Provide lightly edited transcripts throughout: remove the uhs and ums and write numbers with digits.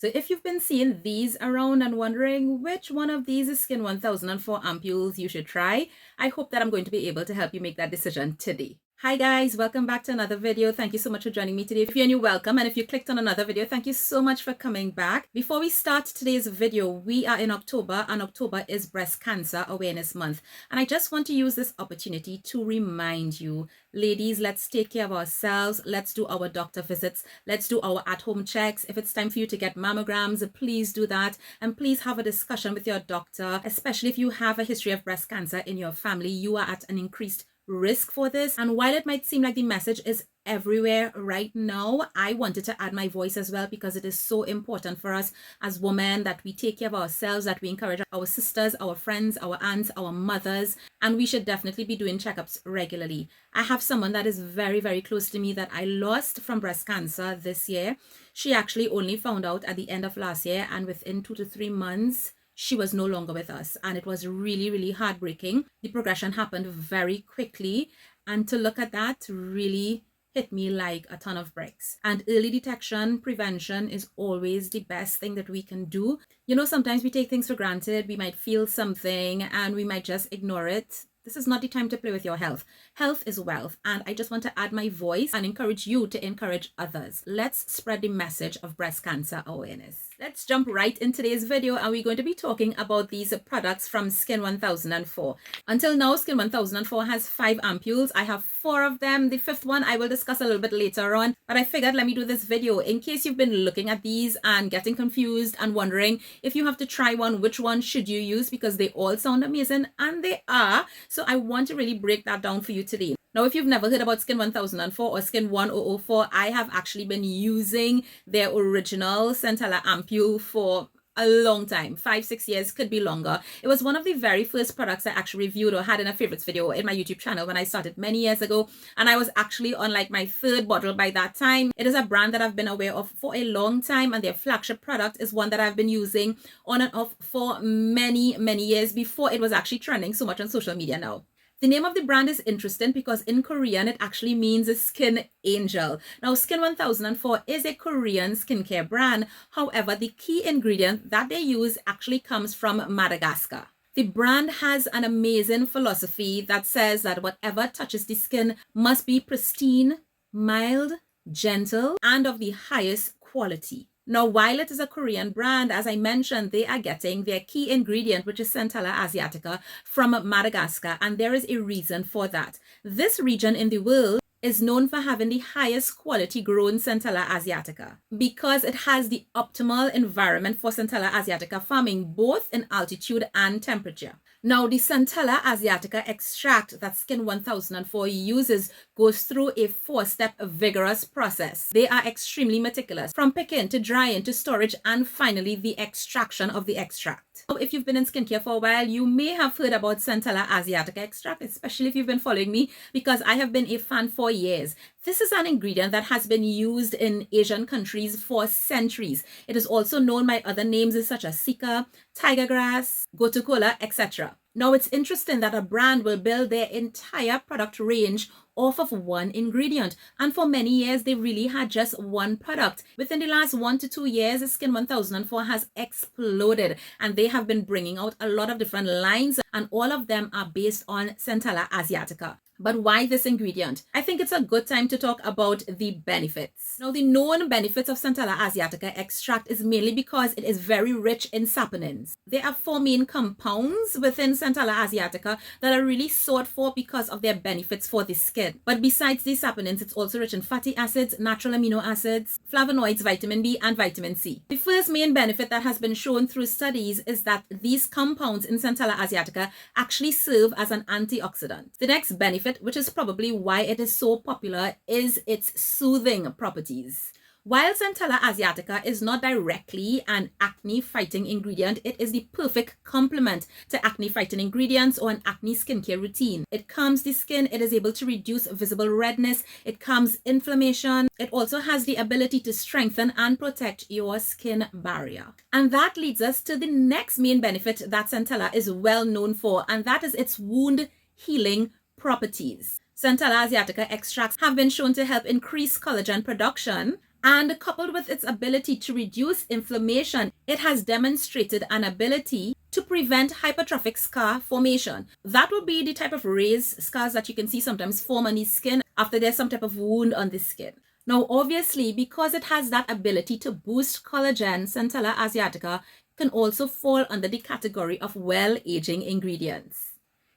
So if you've been seeing these around and wondering which one of these is Skin 1004 ampules you should try, I hope that I'm going to be able to help you make that decision today. Hi guys, welcome back to another video. Thank you so much for joining me today. If you're new, welcome, and if you clicked on another video, thank you so much for coming back. Before we start today's video, we are in October, and October is Breast Cancer Awareness Month, and I just want to use this opportunity to remind you, ladies, let's take care of ourselves. Let's do our doctor visits. Let's do our at-home checks. If it's time for you to get mammograms, please do that, and please have a discussion with your doctor, especially if you have a history of breast cancer in your family. You are at an increased risk for this, and while it might seem like the message is everywhere right now, I wanted to add my voice as well, because it is so important for us as women that we take care of ourselves, that we encourage our sisters, our friends, our aunts, our mothers, and we should definitely be doing checkups regularly. I have someone that is very, very close to me that I lost from breast cancer this year. She actually only found out at the end of last year, and within 2 to 3 months she was no longer with us, and it was really, really heartbreaking. The progression happened very quickly, and to look at that really hit me like a ton of bricks. And early detection, prevention is always the best thing that we can do. You know, sometimes we take things for granted. We might feel something and we might just ignore it. This is not the time to play with your health. Health is wealth, and I just want to add my voice and encourage you to encourage others. Let's spread the message of breast cancer awareness. Let's jump right in today's video, and we're going to be talking about these products from Skin 1004. Until now, Skin 1004 has 5 ampules. I have 4 of them. The 5th one I will discuss a little bit later on, but I figured let me do this video in case you've been looking at these and getting confused and wondering if you have to try one, which one should you use, because they all sound amazing, and they are. So I want to really break that down for you today. Now, if you've never heard about Skin 1004 or Skin 1004, I have actually been using their original Centella Ampule for a long time, 5-6 years, could be longer. It was one of the very first products I actually reviewed or had in a favorites video in my YouTube channel when I started many years ago, and I was actually on like my 3rd bottle by that time. It is a brand that I've been aware of for a long time, and their flagship product is one that I've been using on and off for many, many years before it was actually trending so much on social media now. The name of the brand is interesting because in Korean, it actually means a skin angel. Now, Skin 1004 is a Korean skincare brand. However, the key ingredient that they use actually comes from Madagascar. The brand has an amazing philosophy that says that whatever touches the skin must be pristine, mild, gentle, and of the highest quality. Now, while it is a Korean brand, as I mentioned, they are getting their key ingredient, which is Centella Asiatica, from Madagascar, and there is a reason for that. This region in the world is known for having the highest quality grown Centella Asiatica because it has the optimal environment for Centella Asiatica farming, both in altitude and temperature. Now, the Centella Asiatica extract that Skin 1004 uses goes through a 4-step vigorous process. They are extremely meticulous, from picking to drying to storage and finally the extraction of the extract. Now, if you've been in skincare for a while, you may have heard about Centella Asiatica extract, especially if you've been following me, because I have been a fan for years. This is an ingredient that has been used in Asian countries for centuries. It is also known by other names such as Cica, tiger grass, gotu kola, etc. Now, it's interesting that a brand will build their entire product range off of one ingredient, and for many years they really had just one product. Within the last 1 to 2 years, Skin 1004 has exploded, and they have been bringing out a lot of different lines, and all of them are based on Centella Asiatica. But why this ingredient? I think it's a good time to talk about the benefits. Now, the known benefits of Centella Asiatica extract is mainly because it is very rich in saponins. There are 4 main compounds within Centella Asiatica that are really sought for because of their benefits for the skin. But besides these saponins, it's also rich in fatty acids, natural amino acids, flavonoids, vitamin B, and vitamin C. The first main benefit that has been shown through studies is that these compounds in Centella Asiatica actually serve as an antioxidant. The next benefit, which is probably why it is so popular, is its soothing properties. While Centella Asiatica is not directly an acne-fighting ingredient, it is the perfect complement to acne-fighting ingredients or an acne skincare routine. It calms the skin, it is able to reduce visible redness, it calms inflammation, it also has the ability to strengthen and protect your skin barrier. And that leads us to the next main benefit that Centella is well known for, and that is its wound healing properties. Centella Asiatica extracts have been shown to help increase collagen production And coupled with its ability to reduce inflammation, it has demonstrated an ability to prevent hypertrophic scar formation. That would be the type of raised scars that you can see sometimes form on the skin after there's some type of wound on the skin. Now, obviously, because it has that ability to boost collagen, Centella Asiatica can also fall under the category of well-aging ingredients.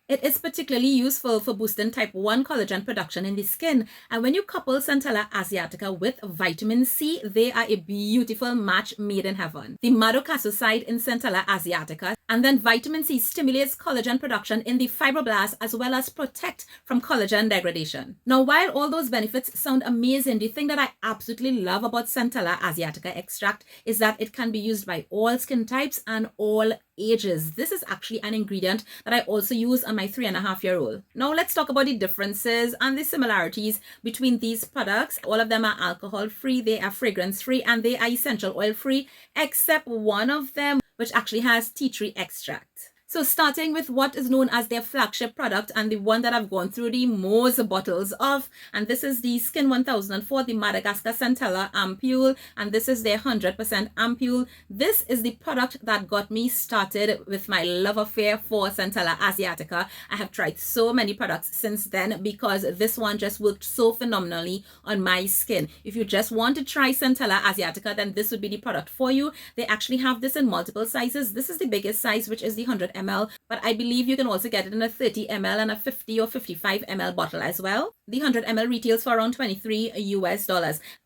It is particularly useful for boosting type 1 collagen production in the skin. And when you couple Centella Asiatica with vitamin C, they are a beautiful match made in heaven. The Madagascar in Centella Asiatica, and then vitamin C stimulates collagen production in the fibroblasts as well as protect from collagen degradation. Now, while all those benefits sound amazing, the thing that I absolutely love about Centella Asiatica extract is that it can be used by all skin types and all ages. This is actually an ingredient that I also use on my 3.5-year-old. Now let's talk about the differences and the similarities between these products. All of them are alcohol free, they are fragrance free, and they are essential oil free, except one of them which actually has tea tree extract. So starting with what is known as their flagship product and the one that I've gone through the most bottles of, and this is the Skin1004, the Madagascar Centella Ampoule, and this is their 100% Ampoule. This is the product that got me started with my love affair for Centella Asiatica. I have tried so many products since then because this one just worked so phenomenally on my skin. If you just want to try Centella Asiatica, then this would be the product for you. They actually have this in multiple sizes. This is the biggest size, which is the 100 ml, but I believe you can also get it in a 30 ml and a 50 or 55 ml bottle as well. The 100 ml retails for around $23 US.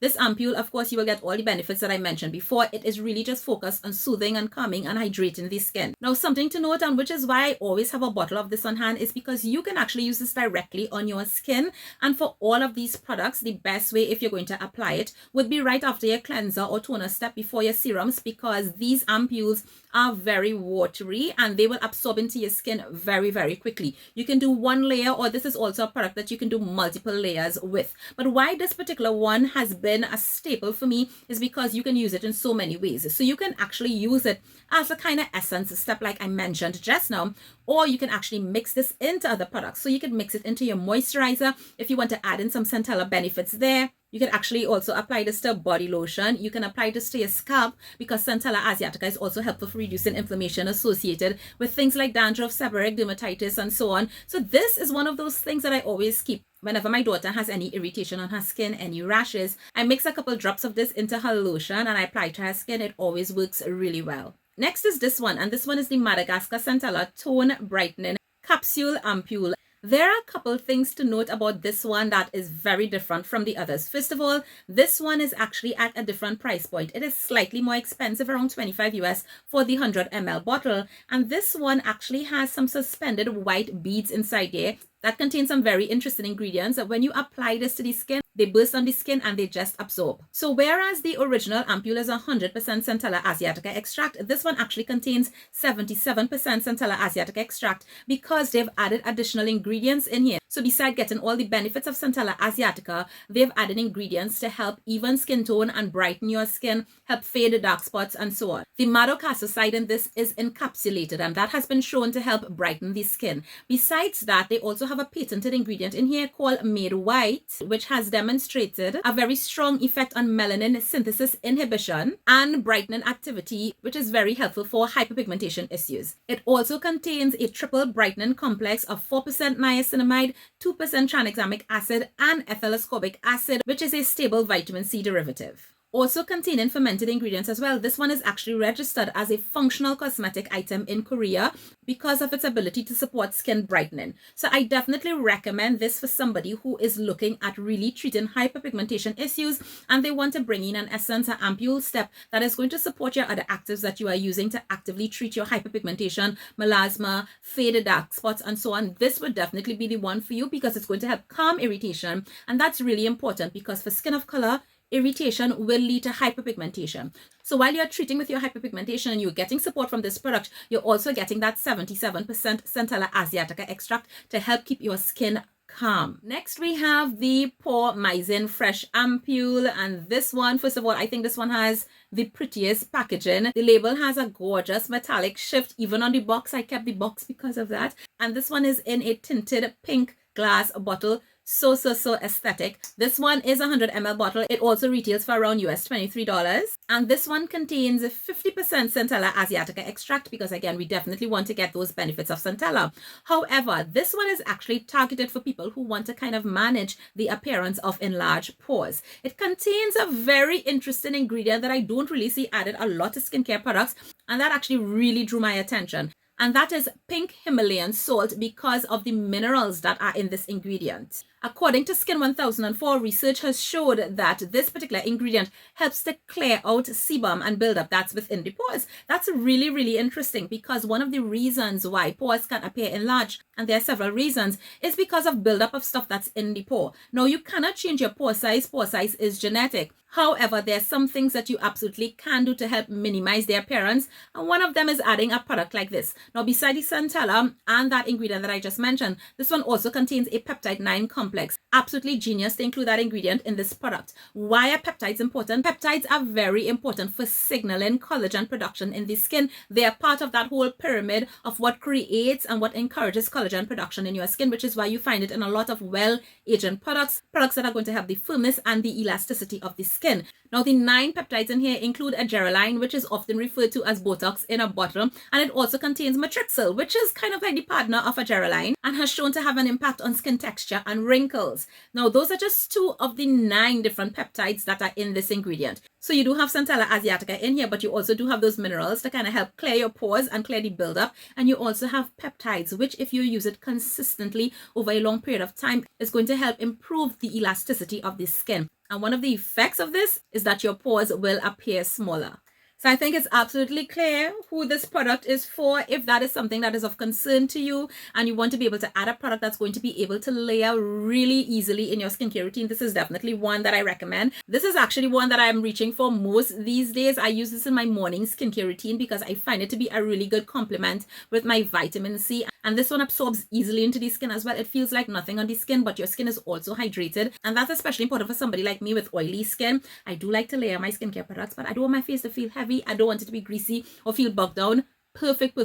This ampoule, of course, you will get all the benefits that I mentioned before. It is really just focused on soothing and calming and hydrating the skin. Now, something to note, and which is why I always have a bottle of this on hand, is because you can actually use this directly on your skin. And for all of these products, the best way, if you're going to apply it, would be right after your cleanser or toner step before your serums, because these ampoules are very watery and they will absorb into your skin very, very quickly. You can do one layer, or this is also a product that you can do multiple layers with. But why this particular one has been a staple for me is because you can use it in so many ways. So you can actually use it as a kind of essence step like I mentioned just now, or you can actually mix this into other products. So you can mix it into your moisturizer if you want to add in some Centella benefits there. You can actually also apply this to body lotion. You can apply this to your scalp because Centella Asiatica is also helpful for reducing inflammation associated with things like dandruff, seborrheic dermatitis, and so on. So this is one of those things that I always keep. Whenever my daughter has any irritation on her skin, any rashes, I mix a couple drops of this into her lotion and I apply to her skin. It always works really well. Next is this one, and this one is the Madagascar Centella Tone Brightening Capsule Ampoule. There are a couple things to note about this one that is very different from the others. First of all, this one is actually at a different price point. It is slightly more expensive, around 25 US for the 100 ml bottle. And this one actually has some suspended white beads inside there that contain some very interesting ingredients. When you apply this to the skin, they burst on the skin and they just absorb. So whereas the original ampoule is 100% Centella Asiatica extract, this one actually contains 77% Centella Asiatica extract because they've added additional ingredients in here. So besides getting all the benefits of Centella Asiatica, they've added ingredients to help even skin tone and brighten your skin, help fade the dark spots, and so on. The Madagascar in this is encapsulated, and that has been shown to help brighten the skin. Besides that, they also have a patented ingredient in here called Made White, which has demonstrated a very strong effect on melanin synthesis inhibition and brightening activity, which is very helpful for hyperpigmentation issues. It also contains a triple brightening complex of 4% niacinamide, 2% tranexamic acid, and ethyl ascorbic acid, which is a stable vitamin C derivative. Also containing fermented ingredients as well. This one is actually registered as a functional cosmetic item in Korea because of its ability to support skin brightening. So I definitely recommend this for somebody who is looking at really treating hyperpigmentation issues and they want to bring in an essence, an ampoule step that is going to support your other actives that you are using to actively treat your hyperpigmentation, melasma, faded dark spots, and so on. This would definitely be the one for you because it's going to help calm irritation, and that's really important because for skin of color, irritation will lead to hyperpigmentation. So while you're treating with your hyperpigmentation and you're getting support from this product, you're also getting that 77% Centella Asiatica extract to help keep your skin calm. Next, we have the Poremizing Fresh Ampoule, and this one, first of all, I think this one has the prettiest packaging. The label has a gorgeous metallic shift even on the box. I kept the box because of that. And this one is in a tinted pink glass bottle. So aesthetic. This one is a 100 ml bottle. It also retails for around US $23. And this one contains 50% Centella Asiatica extract because, again, we definitely want to get those benefits of Centella. However, this one is actually targeted for people who want to kind of manage the appearance of enlarged pores. It contains a very interesting ingredient that I don't really see added a lot to skincare products, and that actually really drew my attention. And that is pink Himalayan salt because of the minerals that are in this ingredient. According to Skin1004, research has showed that this particular ingredient helps to clear out sebum and buildup that's within the pores. That's really, really interesting because one of the reasons why pores can appear enlarged, and there are several reasons, is because of buildup of stuff that's in the pore. Now, you cannot change your pore size. Pore size is genetic. However, there are some things that you absolutely can do to help minimize their appearance, and one of them is adding a product like this. Now, beside the Centella and that ingredient that I just mentioned, this one also contains a peptide 9 complex. Absolutely genius to include that ingredient in this product. Why are peptides important? Peptides are very important for signaling collagen production in the skin. They are part of that whole pyramid of what creates and what encourages collagen production in your skin, which is why you find it in a lot of well-aging products that are going to have the firmness and the elasticity of the skin. Now, the 9 peptides in here include adrenaline, which is often referred to as Botox in a bottle, and it also contains matrixyl, which is kind of like the partner of adrenaline and has shown to have an impact on skin texture and wrinkles. Now, those are just 2 of the 9 different peptides that are in this ingredient. So you do have Centella Asiatica in here, but you also do have those minerals to kind of help clear your pores and clear the buildup. And you also have peptides, which if you use it consistently over a long period of time, is going to help improve the elasticity of the skin. And one of the effects of this is that your pores will appear smaller. So I think it's absolutely clear who this product is for. If that is something that is of concern to you and you want to be able to add a product that's going to be able to layer really easily in your skincare routine, this is definitely one that I recommend. This is actually one that I'm reaching for most these days. I use this in my morning skincare routine because I find it to be a really good complement with my vitamin C. And this one absorbs easily into the skin as well. It feels like nothing on the skin, but your skin is also hydrated. And that's especially important for somebody like me with oily skin. I do like to layer my skincare products, but I don't want my face to feel heavy. I don't want it to be greasy or feel bogged down. Perfect.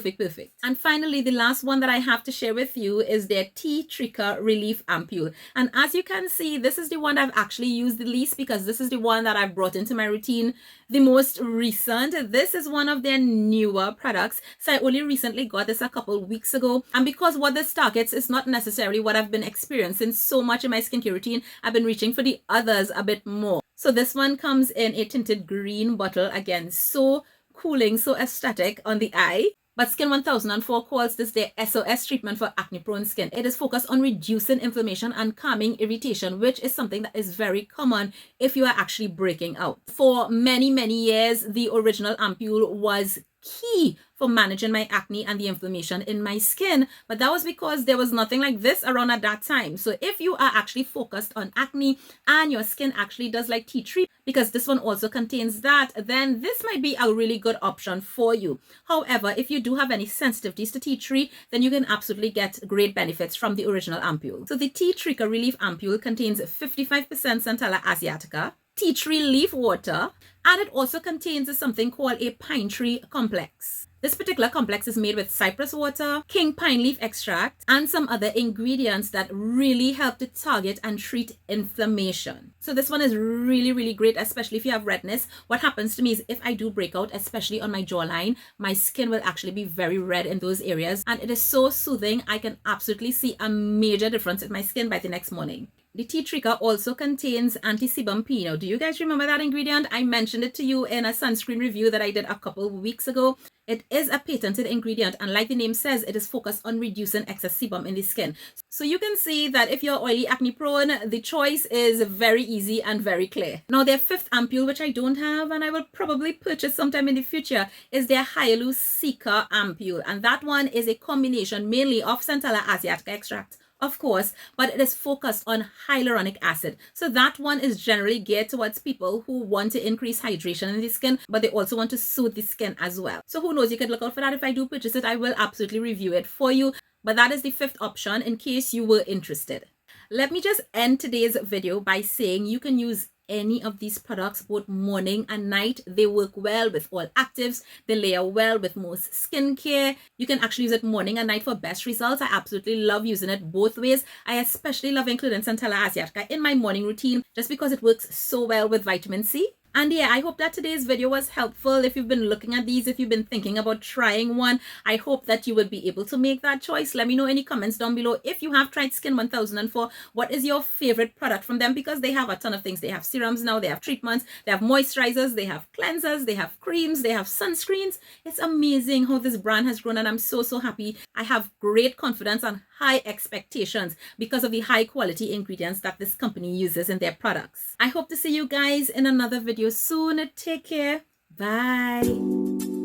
And finally, the last one that I have to share with you is their Trica Relief Ampoule. And as you can see, this is the one I've actually used the least because this is the one that I've brought into my routine the most recent. This is one of their newer products. So I only recently got this a couple weeks ago. And because what this targets is not necessarily what I've been experiencing so much in my skincare routine, I've been reaching for the others a bit more. So this one comes in a tinted green bottle. Again, so cooling, so aesthetic on the eye. But Skin1004 calls this their SOS treatment for acne-prone skin. It is focused on reducing inflammation and calming irritation, which is something that is very common if you are actually breaking out. For many years, the original ampoule was key for managing my acne and the inflammation in my skin, but that was because there was nothing like this around at that time. So if you are actually focused on acne and your skin actually does like tea tree, because this one also contains that, then this might be a really good option for you. However, if you do have any sensitivities to tea tree, then you can absolutely get great benefits from the original ampoule. So the Trica Relief Ampoule contains 55% Centella Asiatica, tea tree leaf water, and it also contains something called a pine tree complex. This particular complex is made with cypress water, king pine leaf extract, and some other ingredients that really help to target and treat inflammation. So this one is really great, especially if you have redness. What happens to me is if I do break out, especially on my jawline, my skin will actually be very red in those areas. And it is so soothing. I can absolutely see a major difference in my skin by the next morning. The tea Trica also contains anti-sebum P. Now, do you guys remember that ingredient? I mentioned it to you in a sunscreen review that I did a couple weeks ago. It is a patented ingredient, and like the name says, it is focused on reducing excess sebum in the skin. So you can see that if you're oily, acne prone, the choice is very easy and very clear. Now, their 5th ampoule, which I don't have and I will probably purchase sometime in the future, is their Hyalu Cica ampoule. And that one is a combination mainly of Centella Asiatica extract, of course, but it is focused on hyaluronic acid. So that one is generally geared towards people who want to increase hydration in the skin, but they also want to soothe the skin as well. So who knows, you could look out for that. If I do purchase it, I will absolutely review it for you. But that is the 5th option in case you were interested. Let me just end today's video by saying you can use any of these products both morning and night. They work well with all actives. They layer well with most skincare. You can actually use it morning and night for best results. I absolutely love using it both ways. I especially love including Centella Asiatica in my morning routine just because it works so well with vitamin C. And yeah, I hope that today's video was helpful. If you've been looking at these, if you've been thinking about trying one, I hope that you will be able to make that choice. Let me know any comments down below. If you have tried Skin1004, what is your favorite product from them? Because they have a ton of things. They have serums now, they have treatments, they have moisturizers, they have cleansers, they have creams, they have sunscreens. It's amazing how this brand has grown, and I'm so happy. I have great confidence and high expectations because of the high quality ingredients that this company uses in their products. I hope to see you guys in another video soon. Take care. Bye.